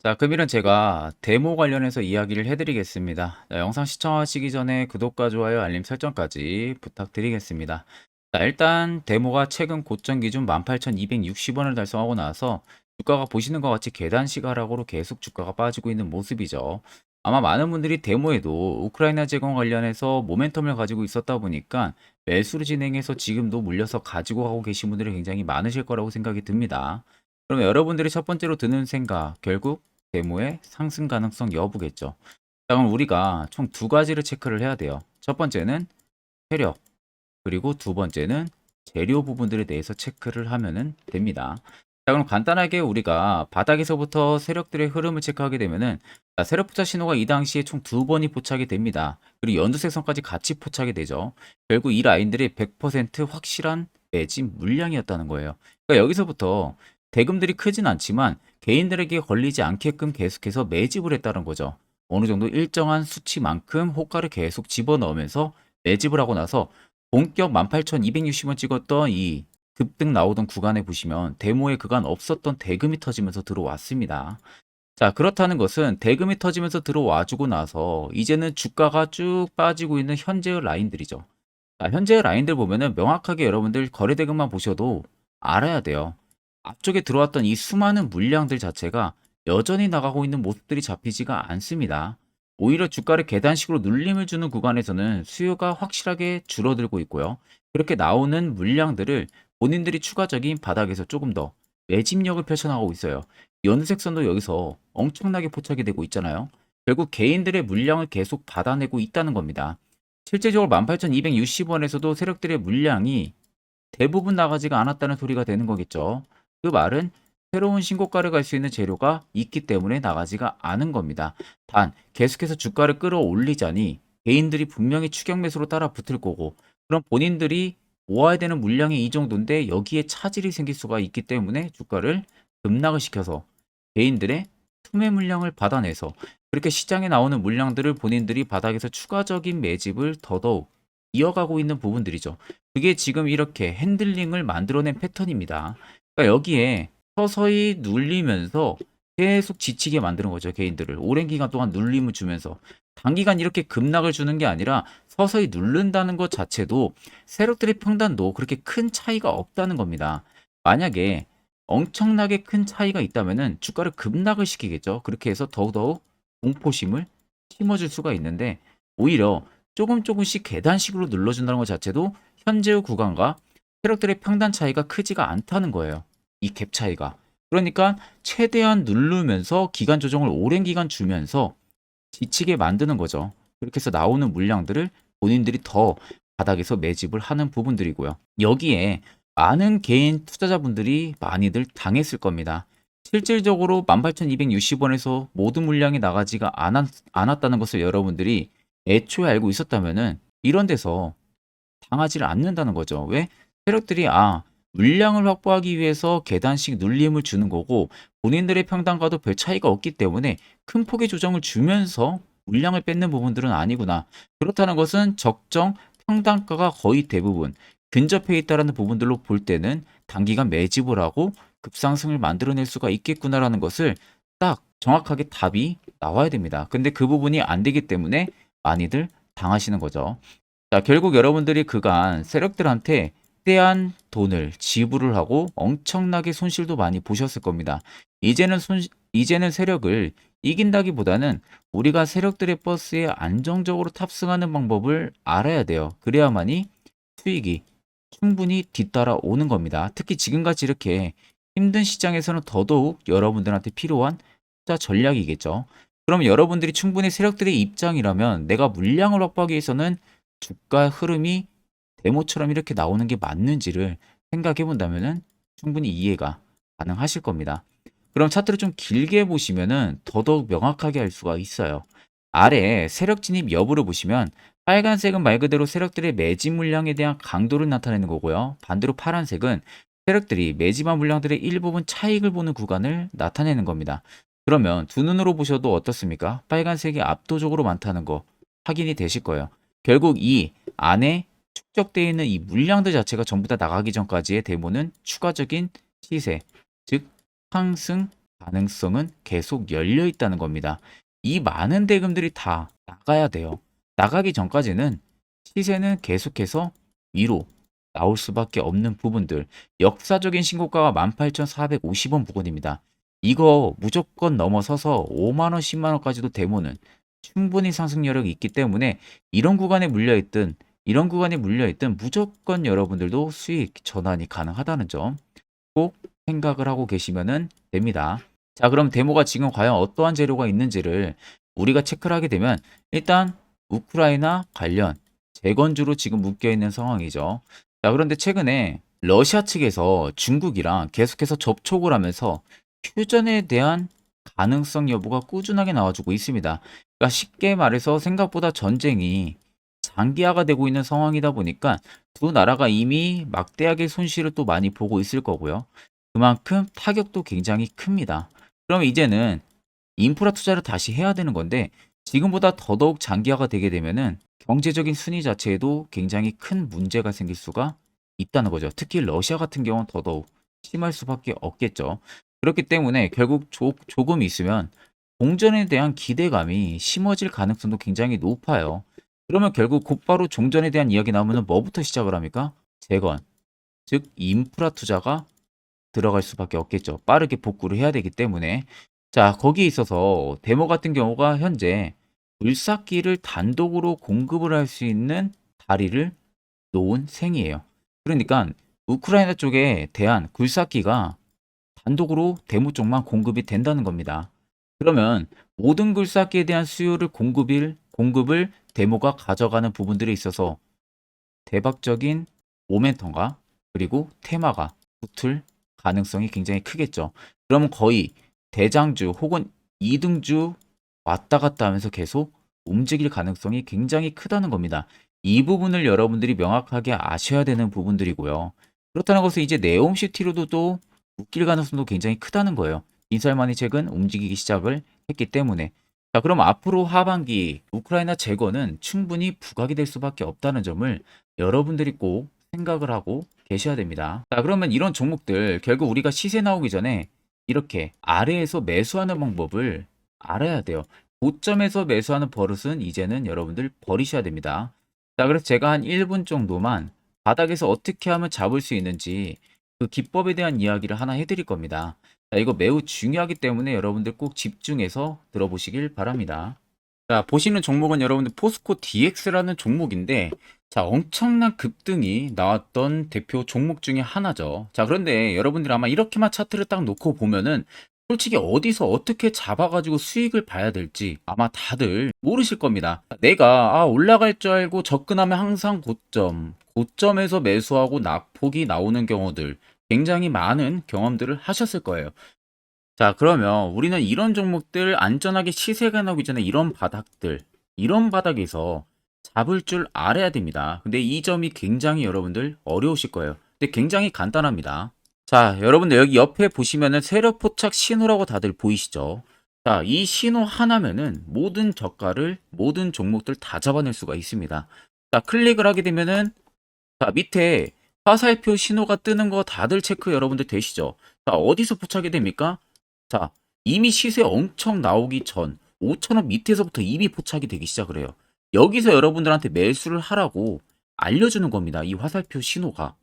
자, 그러면 제가 데모 관련해서 이야기를 해드리겠습니다. 자, 영상 시청하시기 전에 구독과 좋아요, 알림 설정까지 부탁드리겠습니다. 자, 일단 데모가 최근 고점 기준 18,260원을 달성하고 나서 주가가 보시는 것 같이 계단식 하락으로 계속 주가가 빠지고 있는 모습이죠. 아마 많은 분들이 데모에도 우크라이나 재건 관련해서 모멘텀을 가지고 있었다 보니까 매수를 진행해서 지금도 물려서 가지고 가고 계신 분들이 굉장히 많으실 거라고 생각이 듭니다. 그럼 여러분들이 첫 번째로 드는 생각, 결국 데모의 상승 가능성 여부겠죠. 자, 그럼 우리가 총 두 가지를 체크를 해야 돼요. 첫 번째는 세력, 그리고 두 번째는 재료 부분들에 대해서 체크를 하면은 됩니다. 자, 그럼 간단하게 우리가 바닥에서부터 세력들의 흐름을 체크하게 되면은, 자, 세력 포착 신호가 이 당시에 총 두 번이 포착이 됩니다. 그리고 연두색 선까지 같이 포착이 되죠. 결국 이 라인들이 100% 확실한 매집 물량이었다는 거예요. 그러니까 여기서부터 대금들이 크진 않지만 개인들에게 걸리지 않게끔 계속해서 매집을 했다는 거죠. 어느 정도 일정한 수치만큼 호가를 계속 집어넣으면서 매집을 하고 나서 본격 18,260원 찍었던 이 급등 나오던 구간에 보시면 데모의 그간 없었던 대금이 터지면서 들어왔습니다. 자, 그렇다는 것은 대금이 터지면서 들어와주고 나서 이제는 주가가 쭉 빠지고 있는 현재의 라인들이죠. 자, 현재의 라인들 보면은 명확하게 여러분들 거래대금만 보셔도 알아야 돼요. 앞쪽에 들어왔던 이 수많은 물량들 자체가 여전히 나가고 있는 모습들이 잡히지가 않습니다. 오히려 주가를 계단식으로 눌림을 주는 구간에서는 수요가 확실하게 줄어들고 있고요. 그렇게 나오는 물량들을 본인들이 추가적인 바닥에서 조금 더 매집력을 펼쳐나가고 있어요. 연색 선도 여기서 엄청나게 포착이 되고 있잖아요. 결국 개인들의 물량을 계속 받아내고 있다는 겁니다. 실제적으로 18,260원에서도 세력들의 물량이 대부분 나가지가 않았다는 소리가 되는 거겠죠. 그 말은 새로운 신고가를 갈 수 있는 재료가 있기 때문에 나가지가 않은 겁니다. 단 계속해서 주가를 끌어올리자니 개인들이 분명히 추격 매수로 따라 붙을 거고, 그럼 본인들이 모아야 되는 물량이 이 정도인데 여기에 차질이 생길 수가 있기 때문에 주가를 급락을 시켜서 개인들의 투매 물량을 받아내서 그렇게 시장에 나오는 물량들을 본인들이 바닥에서 추가적인 매집을 더더욱 이어가고 있는 부분들이죠. 그게 지금 이렇게 핸들링을 만들어낸 패턴입니다. 그러니까 여기에 서서히 눌리면서 계속 지치게 만드는 거죠, 개인들을. 오랜 기간 동안 눌림을 주면서. 단기간 이렇게 급락을 주는 게 아니라 서서히 누른다는 것 자체도 세력들의 평단도 그렇게 큰 차이가 없다는 겁니다. 만약에 엄청나게 큰 차이가 있다면은 주가를 급락을 시키겠죠. 그렇게 해서 더더욱 공포심을 심어줄 수가 있는데, 오히려 조금 조금씩 계단식으로 눌러준다는 것 자체도 현재의 구간과 세력들의 평단 차이가 크지가 않다는 거예요. 이 갭 차이가. 그러니까 최대한 누르면서 기간 조정을 오랜 기간 주면서 지치게 만드는 거죠. 그렇게 해서 나오는 물량들을 본인들이 더 바닥에서 매집을 하는 부분들이고요. 여기에 많은 개인 투자자분들이 많이들 당했을 겁니다. 실질적으로 18,260원에서 모든 물량이 나가지가 않았다는 것을 여러분들이 애초에 알고 있었다면은 이런 데서 당하지를 않는다는 거죠. 왜? 세력들이 물량을 확보하기 위해서 계단식 눌림을 주는 거고 본인들의 평단과도 별 차이가 없기 때문에 큰 폭의 조정을 주면서 물량을 뺏는 부분들은 아니구나. 그렇다는 것은 적정 평단가가 거의 대부분 근접해 있다라는 부분들로 볼 때는 단기간 매집을 하고 급상승을 만들어낼 수가 있겠구나라는 것을 딱 정확하게 답이 나와야 됩니다. 근데 그 부분이 안 되기 때문에 많이들 당하시는 거죠. 자, 결국 여러분들이 그간 세력들한테 떼한 돈을 지불을 하고 엄청나게 손실도 많이 보셨을 겁니다. 이제는 세력을 이긴다기보다는 우리가 세력들의 버스에 안정적으로 탑승하는 방법을 알아야 돼요. 그래야만이 수익이 충분히 뒤따라 오는 겁니다. 특히 지금같이 이렇게 힘든 시장에서는 더더욱 여러분들한테 필요한 투자 전략이겠죠. 그럼 여러분들이 충분히 세력들의 입장이라면 내가 물량을 확보하기 위해서는 주가 흐름이 데모처럼 이렇게 나오는 게 맞는지를 생각해 본다면은 충분히 이해가 가능하실 겁니다. 그럼 차트를 좀 길게 보시면은 더더욱 명확하게 할 수가 있어요. 아래 세력 진입 여부를 보시면 빨간색은 말 그대로 세력들의 매집 물량에 대한 강도를 나타내는 거고요. 반대로 파란색은 세력들이 매집한 물량들의 일부분 차익을 보는 구간을 나타내는 겁니다. 그러면 두 눈으로 보셔도 어떻습니까? 빨간색이 압도적으로 많다는 거 확인이 되실 거예요. 결국 이 안에 축적되어 있는 이 물량들 자체가 전부 다 나가기 전까지의 데모는 추가적인 시세, 즉 상승 가능성은 계속 열려 있다는 겁니다. 이 많은 대금들이 다 나가야 돼요. 나가기 전까지는 시세는 계속해서 위로 나올 수밖에 없는 부분들. 역사적인 신고가가 18,450원 부근입니다. 이거 무조건 넘어서서 5만 원, 10만 원까지도 데모는 충분히 상승 여력이 있기 때문에 이런 구간에 물려 있든 무조건 여러분들도 수익 전환이 가능하다는 점 꼭 생각을 하고 계시면 됩니다. 자, 그럼 데모가 지금 과연 어떠한 재료가 있는지를 우리가 체크를 하게 되면 일단 우크라이나 관련 재건주로 지금 묶여 있는 상황이죠. 자, 그런데 최근에 러시아 측에서 중국이랑 계속해서 접촉을 하면서 휴전에 대한 가능성 여부가 꾸준하게 나와주고 있습니다. 그러니까 쉽게 말해서 생각보다 전쟁이 장기화가 되고 있는 상황이다 보니까 두 나라가 이미 막대하게 손실을 또 많이 보고 있을 거고요. 그만큼 타격도 굉장히 큽니다. 그럼 이제는 인프라 투자를 다시 해야 되는 건데 지금보다 더더욱 장기화가 되게 되면은 경제적인 순위 자체에도 굉장히 큰 문제가 생길 수가 있다는 거죠. 특히 러시아 같은 경우는 더더욱 심할 수밖에 없겠죠. 그렇기 때문에 결국 조금 있으면 공전에 대한 기대감이 심어질 가능성도 굉장히 높아요. 그러면 결국 곧바로 종전에 대한 이야기 나오면 뭐부터 시작을 합니까? 재건, 즉 인프라 투자가 들어갈 수밖에 없겠죠. 빠르게 복구를 해야 되기 때문에. 자, 거기에 있어서 데모 같은 경우가 현재 굴삭기를 단독으로 공급을 할 수 있는 다리를 놓은 셈이에요. 그러니까 우크라이나 쪽에 대한 굴삭기가 단독으로 데모 쪽만 공급이 된다는 겁니다. 그러면 모든 굴삭기에 대한 수요를 공급을 데모가 가져가는 부분들에 있어서 대박적인 모멘텀과 그리고 테마가 붙을 가능성이 굉장히 크겠죠. 그러면 거의 대장주 혹은 이등주 왔다 갔다 하면서 계속 움직일 가능성이 굉장히 크다는 겁니다. 이 부분을 여러분들이 명확하게 아셔야 되는 부분들이고요. 그렇다는 것은 이제 네옴시티로도 또 묶일 가능성도 굉장히 크다는 거예요. 인살만이 최근 움직이기 시작을 했기 때문에. 자, 그럼 앞으로 하반기 우크라이나 재건은 충분히 부각이 될 수밖에 없다는 점을 여러분들이 꼭 생각을 하고 계셔야 됩니다. 자, 그러면 이런 종목들 결국 우리가 시세 나오기 전에 이렇게 아래에서 매수하는 방법을 알아야 돼요. 고점에서 매수하는 버릇은 이제는 여러분들 버리셔야 됩니다. 자, 그래서 제가 한 1분 정도만 바닥에서 어떻게 하면 잡을 수 있는지 그 기법에 대한 이야기를 하나 해드릴 겁니다. 자, 이거 매우 중요하기 때문에 여러분들 꼭 집중해서 들어보시길 바랍니다. 자, 보시는 종목은 여러분들 포스코 DX라는 종목인데, 자, 엄청난 급등이 나왔던 대표 종목 중에 하나죠. 자, 그런데 여러분들 아마 이렇게만 차트를 딱 놓고 보면은 솔직히 어디서 어떻게 잡아가지고 수익을 봐야 될지 아마 다들 모르실 겁니다. 내가 올라갈 줄 알고 접근하면 항상 고점에서 매수하고 낙폭이 나오는 경우들 굉장히 많은 경험들을 하셨을 거예요. 자, 그러면 우리는 이런 종목들 안전하게 시세가 나오기 전에 이런 바닥에서 잡을 줄 알아야 됩니다. 근데 이 점이 굉장히 여러분들 어려우실 거예요. 근데 굉장히 간단합니다. 자, 여러분들 여기 옆에 보시면은 세력 포착 신호라고 다들 보이시죠? 자, 이 신호 하나면은 모든 저가를, 모든 종목들 다 잡아낼 수가 있습니다. 자, 클릭을 하게 되면은 자, 밑에 화살표 신호가 뜨는 거 다들 체크 여러분들 되시죠? 자, 어디서 포착이 됩니까? 자, 이미 시세 엄청 나오기 전 5,000원 밑에서부터 이미 포착이 되기 시작을 해요. 여기서 여러분들한테 매수를 하라고 알려주는 겁니다. 이 화살표 신호가.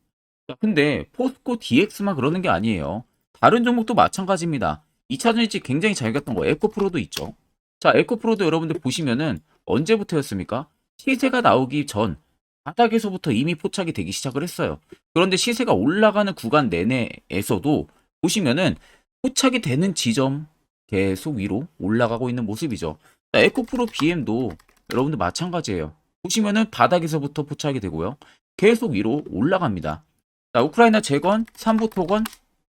자, 근데 포스코 DX만 그러는 게 아니에요. 다른 종목도 마찬가지입니다. 2차전지 굉장히 잘 갔던 거 에코프로도 있죠. 자, 에코프로도 여러분들 보시면은 언제부터였습니까? 시세가 나오기 전 바닥에서부터 이미 포착이 되기 시작을 했어요. 그런데 시세가 올라가는 구간 내내에서도 보시면은 포착이 되는 지점 계속 위로 올라가고 있는 모습이죠. 자, 에코프로 BM도 여러분들 마찬가지예요. 보시면은 바닥에서부터 포착이 되고요. 계속 위로 올라갑니다. 자, 우크라이나 재건, 3부 토건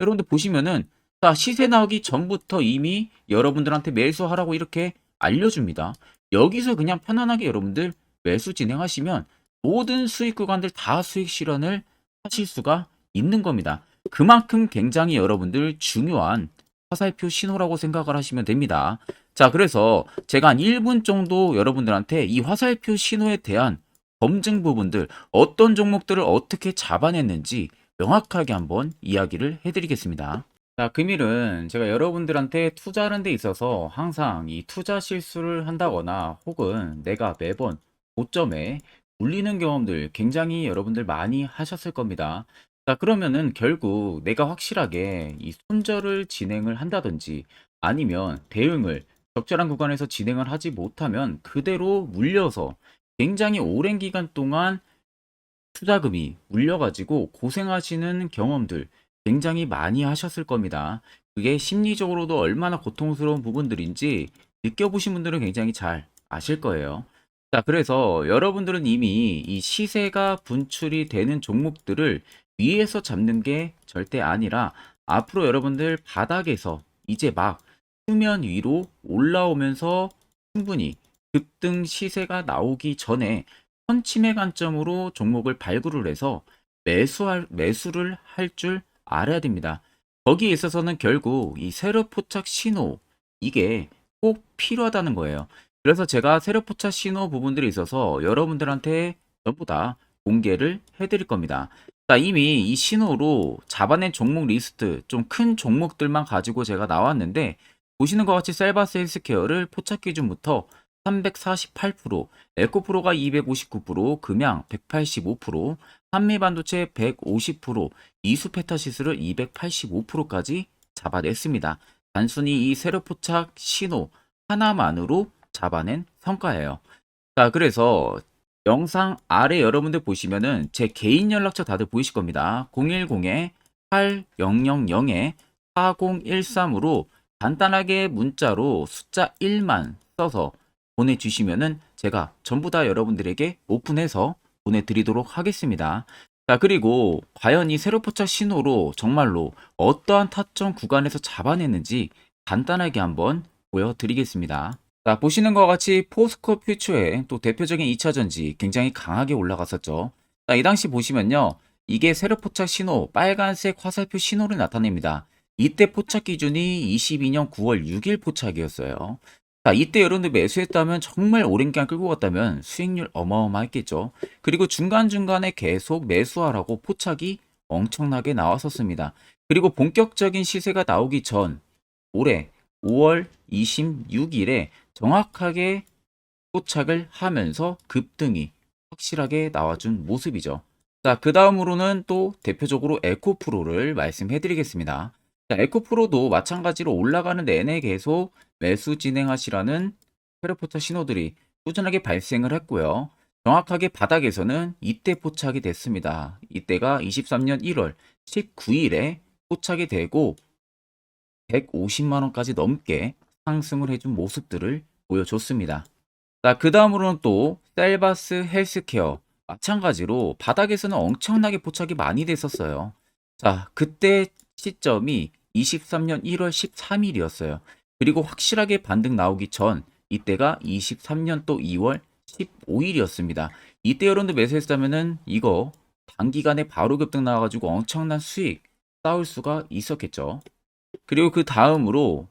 여러분들 보시면은 자, 시세 나오기 전부터 이미 여러분들한테 매수하라고 이렇게 알려줍니다. 여기서 그냥 편안하게 여러분들 매수 진행하시면 모든 수익 구간들 다 수익 실현을 하실 수가 있는 겁니다. 그만큼 굉장히 여러분들 중요한 화살표 신호라고 생각을 하시면 됩니다. 자, 그래서 제가 한 1분 정도 여러분들한테 이 화살표 신호에 대한 검증 부분들, 어떤 종목들을 어떻게 잡아냈는지 명확하게 한번 이야기를 해드리겠습니다. 자, 금일은 제가 여러분들한테 투자하는 데 있어서 항상 이 투자 실수를 한다거나 혹은 내가 매번 고점에 물리는 경험들 굉장히 여러분들 많이 하셨을 겁니다. 자, 그러면은 결국 내가 확실하게 이 손절을 진행을 한다든지 아니면 대응을 적절한 구간에서 진행을 하지 못하면 그대로 물려서 굉장히 오랜 기간 동안 투자금이 물려가지고 고생하시는 경험들 굉장히 많이 하셨을 겁니다. 그게 심리적으로도 얼마나 고통스러운 부분들인지 느껴보신 분들은 굉장히 잘 아실 거예요. 자, 그래서 여러분들은 이미 이 시세가 분출이 되는 종목들을 위에서 잡는 게 절대 아니라 앞으로 여러분들 바닥에서 이제 막 수면 위로 올라오면서 충분히 급등 시세가 나오기 전에 선침의 관점으로 종목을 발굴을 해서 매수를 할 줄 알아야 됩니다. 거기에 있어서는 결국 이 세력 포착 신호 이게 꼭 필요하다는 거예요. 그래서 제가 세력 포착 신호 부분들이 있어서 여러분들한테 전부 다 공개를 해드릴 겁니다. 자, 이미 이 신호로 잡아낸 종목 리스트 좀 큰 종목들만 가지고 제가 나왔는데 보시는 것 같이 셀바스 헬스케어를 포착 기준부터 348%, 에코프로가 259%, 금양 185%, 한미반도체 150%, 이수페타시스를 285%까지 잡아냈습니다. 단순히 이 세력포착 신호 하나만으로 잡아낸 성과예요. 자, 그래서 영상 아래 여러분들 보시면은 제 개인 연락처 다들 보이실 겁니다. 010-8013-4013으로 간단하게 문자로 숫자 1만 써서 보내주시면은 제가 전부 다 여러분들에게 오픈해서 보내드리도록 하겠습니다. 자, 그리고 과연 이 세로 포착 신호로 정말로 어떠한 타점 구간에서 잡아냈는지 간단하게 한번 보여드리겠습니다. 자, 보시는 것과 같이 포스코 퓨처의 또 대표적인 2차전지 굉장히 강하게 올라갔었죠. 자, 이 당시 보시면요. 이게 세력 포착 신호, 빨간색 화살표 신호를 나타냅니다. 이때 포착 기준이 22년 9월 6일 포착이었어요. 자, 이때 여러분들 매수했다면 정말 오랜 기간 끌고 갔다면 수익률 어마어마했겠죠. 그리고 중간중간에 계속 매수하라고 포착이 엄청나게 나왔었습니다. 그리고 본격적인 시세가 나오기 전 올해 5월 26일에 정확하게 포착을 하면서 급등이 확실하게 나와준 모습이죠. 자, 그 다음으로는 또 대표적으로 에코프로를 말씀해 드리겠습니다. 자, 에코프로도 마찬가지로 올라가는 내내 계속 매수 진행하시라는 페르포차 신호들이 꾸준하게 발생을 했고요. 정확하게 바닥에서는 이때 포착이 됐습니다. 이때가 23년 1월 19일에 포착이 되고 150만 원까지 넘게 상승을 해준 모습들을 보여줬습니다. 자, 그 다음으로는 또 셀바스 헬스케어 마찬가지로 바닥에서는 엄청나게 포착이 많이 됐었어요. 자, 그때 시점이 23년 1월 13일이었어요. 그리고 확실하게 반등 나오기 전 이때가 23년 또 2월 15일이었습니다. 이때 여러분들 매수했다면은 이거 단기간에 바로 급등 나와가지고 엄청난 수익 쌓을 수가 있었겠죠. 그리고 그 다음으로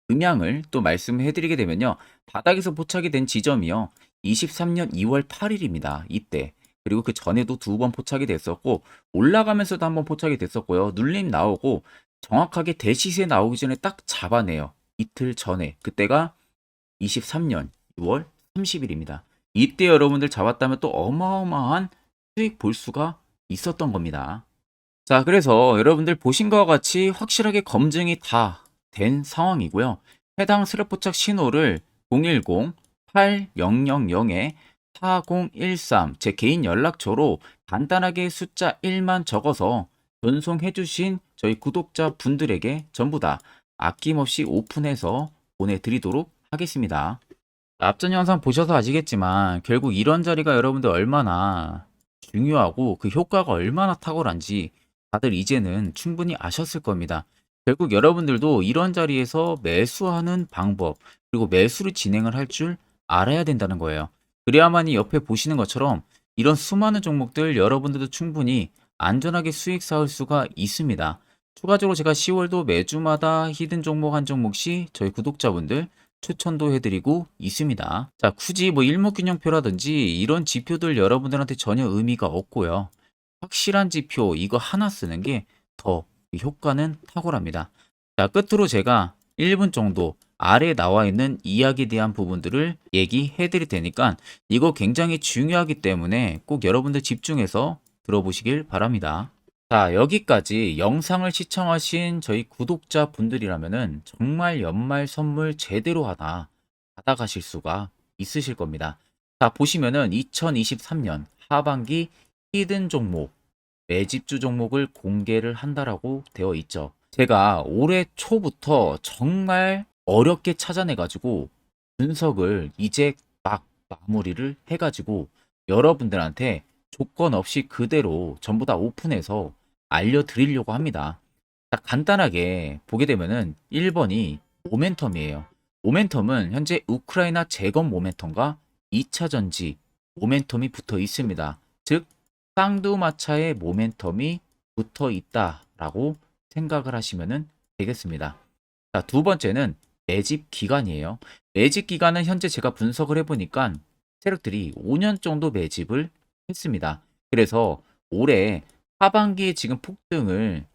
음향을 또 말씀해 드리게 되면요. 바닥에서 포착이 된 지점이요. 23년 2월 8일입니다. 이때. 그리고 그 전에도 두 번 포착이 됐었고 올라가면서도 한번 포착이 됐었고요. 눌림 나오고 정확하게 대시세 나오기 전에 딱 잡아내요. 이틀 전에. 그때가 23년 6월 30일입니다. 이때 여러분들 잡았다면 또 어마어마한 수익 볼 수가 있었던 겁니다. 자, 그래서 여러분들 보신 것과 같이 확실하게 검증이 다 된 상황이고요. 해당 스랩포착 신호를 010-8000-4013 제 개인 연락처로 간단하게 숫자 1만 적어서 전송해 주신 저희 구독자 분들에게 전부 다 아낌없이 오픈해서 보내드리도록 하겠습니다. 앞전 영상 보셔서 아시겠지만 결국 이런 자리가 여러분들 얼마나 중요하고 그 효과가 얼마나 탁월한지 다들 이제는 충분히 아셨을 겁니다. 결국 여러분들도 이런 자리에서 매수하는 방법 그리고 매수를 진행을 할 줄 알아야 된다는 거예요. 그래야만이 옆에 보시는 것처럼 이런 수많은 종목들 여러분들도 충분히 안전하게 수익 쌓을 수가 있습니다. 추가적으로 제가 10월도 매주마다 히든 종목 한 종목씩 저희 구독자분들 추천도 해드리고 있습니다. 자, 굳이 뭐 일목균형표라든지 이런 지표들 여러분들한테 전혀 의미가 없고요. 확실한 지표 이거 하나 쓰는 게 더 효과는 탁월합니다. 자, 끝으로 제가 1분 정도 아래에 나와 있는 이야기에 대한 부분들을 얘기해 드릴 테니까 이거 굉장히 중요하기 때문에 꼭 여러분들 집중해서 들어보시길 바랍니다. 자, 여기까지 영상을 시청하신 저희 구독자 분들이라면은 정말 연말 선물 제대로 하나 받아가실 수가 있으실 겁니다. 자, 보시면은 2023년 하반기 히든 종목, 매집주 종목을 공개를 한다라고 되어 있죠. 제가 올해 초부터 정말 어렵게 찾아내가지고 분석을 이제 막 마무리를 해가지고 여러분들한테 조건 없이 그대로 전부 다 오픈해서 알려드리려고 합니다. 자, 간단하게 보게 되면은 1번이 모멘텀이에요. 모멘텀은 현재 우크라이나 재건 모멘텀과 2차 전지 모멘텀이 붙어 있습니다. 즉, 쌍두마차의 모멘텀이 붙어 있다라고 생각을 하시면 되겠습니다. 자, 두 번째는 매집 기간이에요. 매집 기간은 현재 제가 분석을 해보니까 세력들이 5년 정도 매집을 했습니다. 그래서 올해 하반기에 지금 폭등을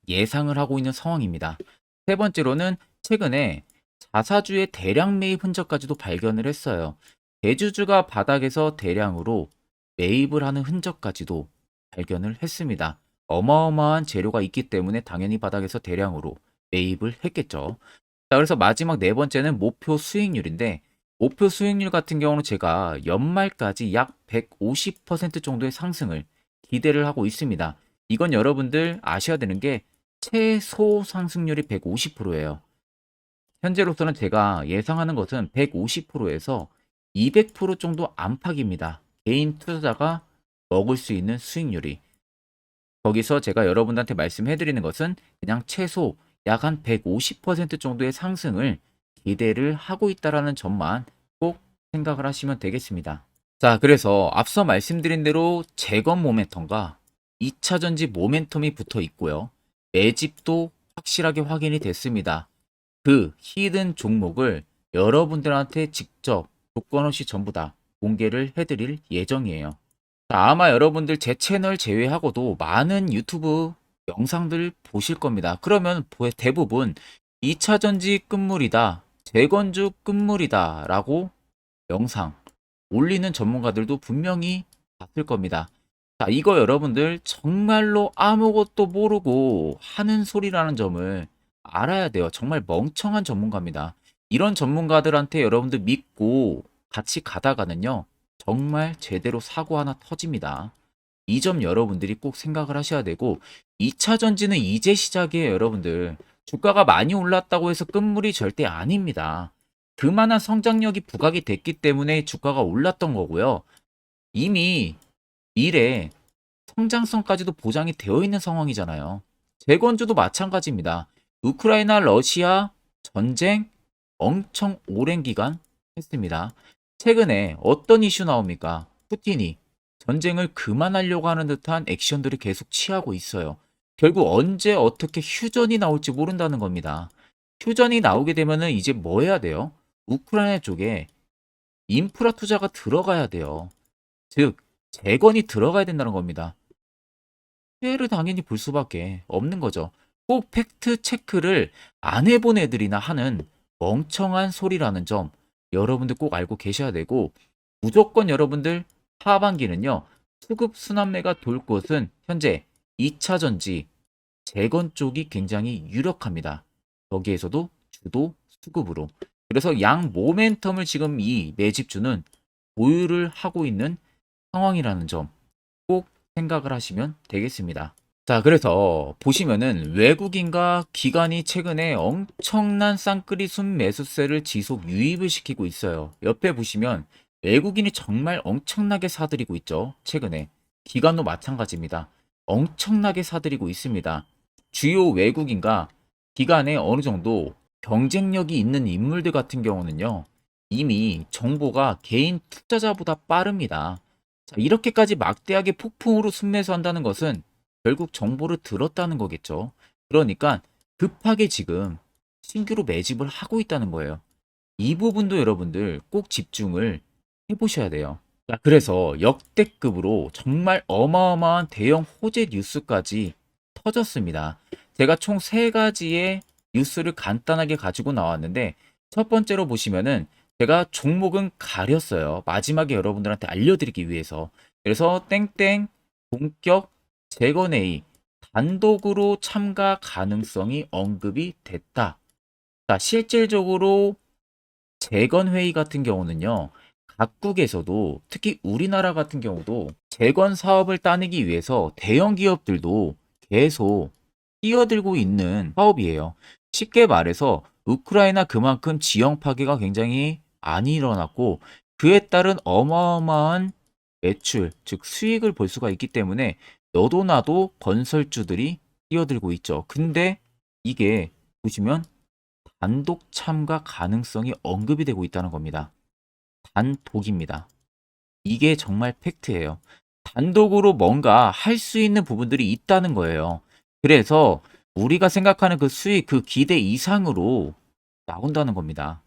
예상을 하고 있는 상황입니다. 세 번째로는 최근에 자사주의 대량 매입 흔적까지도 발견을 했어요. 대주주가 바닥에서 대량으로 매입을 하는 흔적까지도 발견을 했습니다. 어마어마한 재료가 있기 때문에 당연히 바닥에서 대량으로 매입을 했겠죠. 자, 그래서 마지막 네 번째는 목표 수익률인데, 목표 수익률 같은 경우는 제가 연말까지 약 150% 정도의 상승을 기대를 하고 있습니다. 이건 여러분들 아셔야 되는 게 최소 상승률이 150%예요. 현재로서는 제가 예상하는 것은 150%에서 200% 정도 안팎입니다. 개인 투자자가 먹을 수 있는 수익률이. 거기서 제가 여러분들한테 말씀해 드리는 것은 그냥 최소 약 한 150% 정도의 상승을 기대를 하고 있다라는 점만 꼭 생각을 하시면 되겠습니다. 자, 그래서 앞서 말씀드린 대로 재건 모멘텀과 2차 전지 모멘텀이 붙어 있고요. 매집도 확실하게 확인이 됐습니다. 그 히든 종목을 여러분들한테 직접 조건 없이 전부 다 공개를 해드릴 예정이에요. 자, 아마 여러분들 제 채널 제외하고도 많은 유튜브 영상들 보실 겁니다. 그러면 대부분 2차 전지 끝물이다, 재건주 끝물이다 라고 영상 올리는 전문가들도 분명히 봤을 겁니다. 자, 이거 여러분들 정말로 아무것도 모르고 하는 소리라는 점을 알아야 돼요. 정말 멍청한 전문가입니다. 이런 전문가들한테 여러분들 믿고 같이 가다가는요, 정말 제대로 사고 하나 터집니다. 이 점 여러분들이 꼭 생각을 하셔야 되고, 2차 전지는 이제 시작이에요, 여러분들. 주가가 많이 올랐다고 해서 끝물이 절대 아닙니다. 그만한 성장력이 부각이 됐기 때문에 주가가 올랐던 거고요. 이미 미래 성장성까지도 보장이 되어 있는 상황이잖아요. 재건주도 마찬가지입니다. 우크라이나 러시아 전쟁 엄청 오랜 기간 했습니다. 최근에 어떤 이슈 나옵니까? 푸틴이 전쟁을 그만하려고 하는 듯한 액션들을 계속 취하고 있어요. 결국 언제 어떻게 휴전이 나올지 모른다는 겁니다. 휴전이 나오게 되면은 이제 뭐 해야 돼요? 우크라이나 쪽에 인프라 투자가 들어가야 돼요. 즉, 재건이 들어가야 된다는 겁니다. 피해를 당연히 볼 수밖에 없는 거죠. 꼭 팩트 체크를 안 해본 애들이나 하는 멍청한 소리라는 점 여러분들 꼭 알고 계셔야 되고, 무조건 여러분들 하반기는요, 수급 순환매가 돌 곳은 현재 2차 전지 재건 쪽이 굉장히 유력합니다. 거기에서도 주도 수급으로. 그래서 양 모멘텀을 지금 이 매집주는 보유를 하고 있는 상황이라는 점 꼭 생각을 하시면 되겠습니다. 자, 그래서 보시면은 외국인과 기관이 최근에 엄청난 쌍끌이 순매수세를 지속 유입을 시키고 있어요. 옆에 보시면 외국인이 정말 엄청나게 사들이고 있죠. 최근에. 기관도 마찬가지입니다. 엄청나게 사들이고 있습니다. 주요 외국인과 기관에 어느 정도 경쟁력이 있는 인물들 같은 경우는요, 이미 정보가 개인 투자자보다 빠릅니다. 자, 이렇게까지 막대하게 폭풍으로 순매수한다는 것은 결국 정보를 들었다는 거겠죠. 그러니까 급하게 지금 신규로 매집을 하고 있다는 거예요. 이 부분도 여러분들 꼭 집중을 해보셔야 돼요. 자, 그래서 역대급으로 정말 어마어마한 대형 호재 뉴스까지 터졌습니다. 제가 총 세 가지의 뉴스를 간단하게 가지고 나왔는데 첫 번째로 보시면은 제가 종목은 가렸어요. 마지막에 여러분들한테 알려드리기 위해서. 그래서 땡땡 본격 재건회의 단독으로 참가 가능성이 언급이 됐다. 자, 실질적으로 재건회의 같은 경우는요, 각국에서도 특히 우리나라 같은 경우도 재건 사업을 따내기 위해서 대형 기업들도 계속 뛰어들고 있는 사업이에요. 쉽게 말해서 우크라이나 그만큼 지형 파괴가 굉장히 많이 일어났고 그에 따른 어마어마한 매출, 즉 수익을 볼 수가 있기 때문에 너도 나도 건설주들이 뛰어들고 있죠. 근데 이게 보시면 단독 참가 가능성이 언급이 되고 있다는 겁니다. 단독입니다. 이게 정말 팩트예요. 단독으로 뭔가 할 수 있는 부분들이 있다는 거예요. 그래서 우리가 생각하는 그 수익, 그 기대 이상으로 나온다는 겁니다.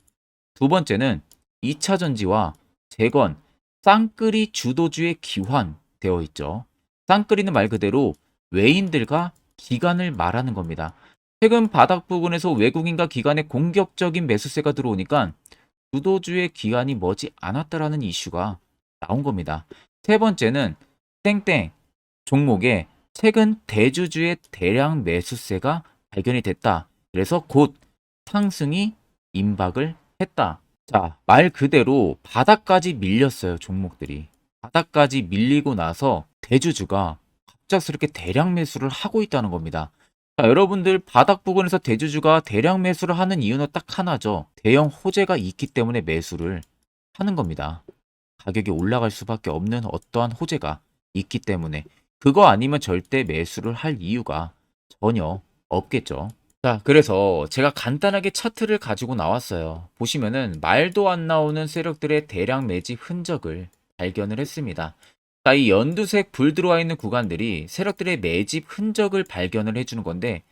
두 번째는 2차 전지와 재건, 쌍끌이 주도주의 기환되어 있죠. 쌍끌이는 말 그대로 외인들과 기관을 말하는 겁니다. 최근 바닥 부근에서 외국인과 기관의 공격적인 매수세가 들어오니까 주도주의 기한이 머지 않았다라는 이슈가 나온 겁니다. 세 번째는 땡땡 종목에 최근 대주주의 대량 매수세가 발견이 됐다. 그래서 곧 상승이 임박을 했다. 자, 말 그대로 바닥까지 밀렸어요, 종목들이. 바닥까지 밀리고 나서 대주주가 갑작스럽게 대량 매수를 하고 있다는 겁니다. 자, 여러분들 바닥 부근에서 대주주가 대량 매수를 하는 이유는 딱 하나죠. 대형 호재가 있기 때문에 매수를 하는 겁니다. 가격이 올라갈 수밖에 없는 어떠한 호재가 있기 때문에 그거 아니면 절대 매수를 할 이유가 전혀 없겠죠. 자, 그래서 제가 간단하게 차트를 가지고 나왔어요. 보시면은 말도 안 나오는 세력들의 대량 매집 흔적을 발견을 했습니다. 자, 이 연두색 불 들어와 있는 구간들이 세력들의 매집 흔적을 발견을 해주는 건데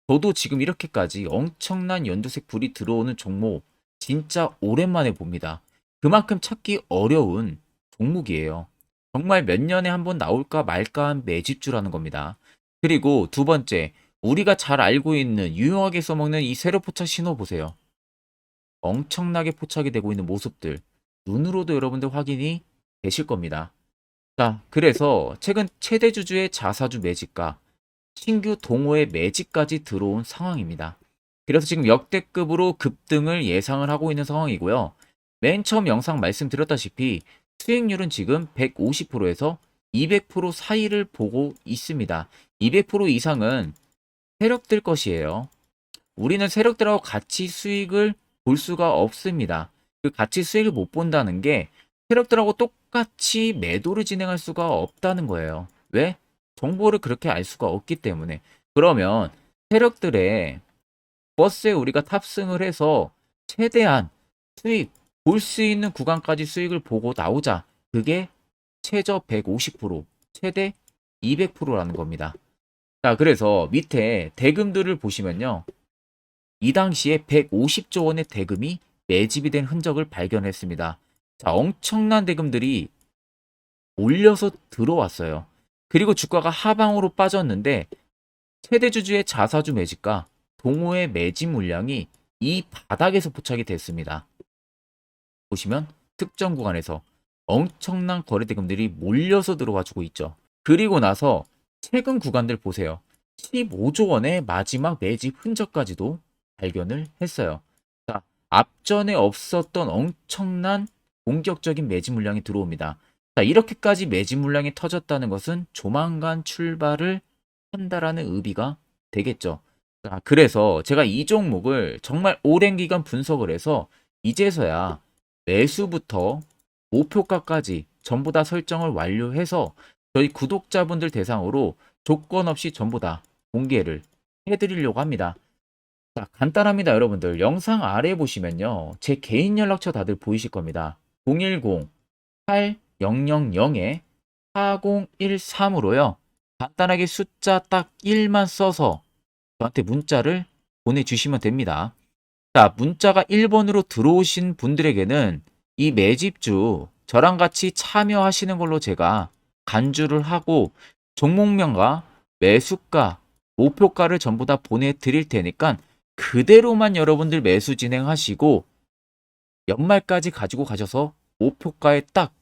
저도 지금 이렇게까지 엄청난 연두색 불이 들어오는 종목 진짜 오랜만에 봅니다. 그만큼 찾기 어려운 종목이에요. 정말 몇 년에 한 번 나올까 말까 한 매집주라는 겁니다. 그리고 두 번째, 우리가 잘 알고 있는 유용하게 써먹는 이 세로 포착 신호 보세요. 엄청나게 포착이 되고 있는 모습들 눈으로도 여러분들 확인이 되실 겁니다. 자, 그래서 최근 최대 주주의 자사주 매집과 신규 동호회 매집까지 들어온 상황입니다. 그래서 지금 역대급으로 급등을 예상을 하고 있는 상황이고요. 맨 처음 영상 말씀드렸다시피 수익률은 지금 150%에서 200% 사이를 보고 있습니다. 200% 이상은 세력들 것이에요. 우리는 세력들하고 같이 수익을 볼 수가 없습니다. 그 같이 수익을 못 본다는 게 세력들하고 똑같이 매도를 진행할 수가 없다는 거예요. 왜? 정보를 그렇게 알 수가 없기 때문에. 그러면 세력들의 버스에 우리가 탑승을 해서 최대한 수익, 볼 수 있는 구간까지 수익을 보고 나오자. 그게 최저 150%, 최대 200%라는 겁니다. 자, 그래서 밑에 대금들을 보시면요. 이 당시에 150조 원의 대금이 매집이 된 흔적을 발견했습니다. 자, 엄청난 대금들이 올려서 들어왔어요. 그리고 주가가 하방으로 빠졌는데 최대 주주의 자사주 매집과 동호회 매집 물량이 이 바닥에서 포착이 됐습니다. 보시면 특정 구간에서 엄청난 거래 대금들이 몰려서 들어와 주고 있죠. 그리고 나서 최근 구간들 보세요. 15조 원의 마지막 매집 흔적까지도 발견을 했어요. 자, 앞전에 없었던 엄청난 공격적인 매집 물량이 들어옵니다. 자, 이렇게까지 매집 물량이 터졌다는 것은 조만간 출발을 한다라는 의미가 되겠죠. 자, 그래서 제가 이 종목을 정말 오랜 기간 분석을 해서 이제서야 매수부터 목표가까지 전부 다 설정을 완료해서 저희 구독자분들 대상으로 조건 없이 전부 다 공개를 해드리려고 합니다. 자, 간단합니다, 여러분들. 영상 아래 보시면요. 제 개인 연락처 다들 보이실 겁니다. 010-8013-4013으로요. 간단하게 숫자 딱 1만 써서 저한테 문자를 보내주시면 됩니다. 자, 문자가 1번으로 들어오신 분들에게는 이 매집주 저랑 같이 참여하시는 걸로 제가 간주를 하고 종목명과 매수가, 목표가를 전부 다 보내드릴 테니까 그대로만 여러분들 매수 진행하시고 연말까지 가지고 가셔서 목표가에 딱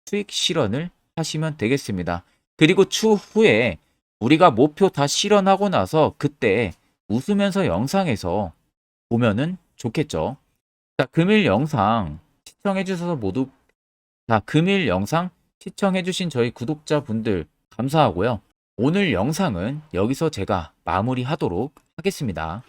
수익 실현을 하시면 되겠습니다. 그리고 추후에 우리가 목표 다 실현하고 나서 그때 웃으면서 영상에서 보면은 좋겠죠. 자, 금일 영상 시청해 주셔서 모두 금일 영상 시청해 주신 저희 구독자분들 감사하고요. 오늘 영상은 여기서 제가 마무리하도록 하겠습니다.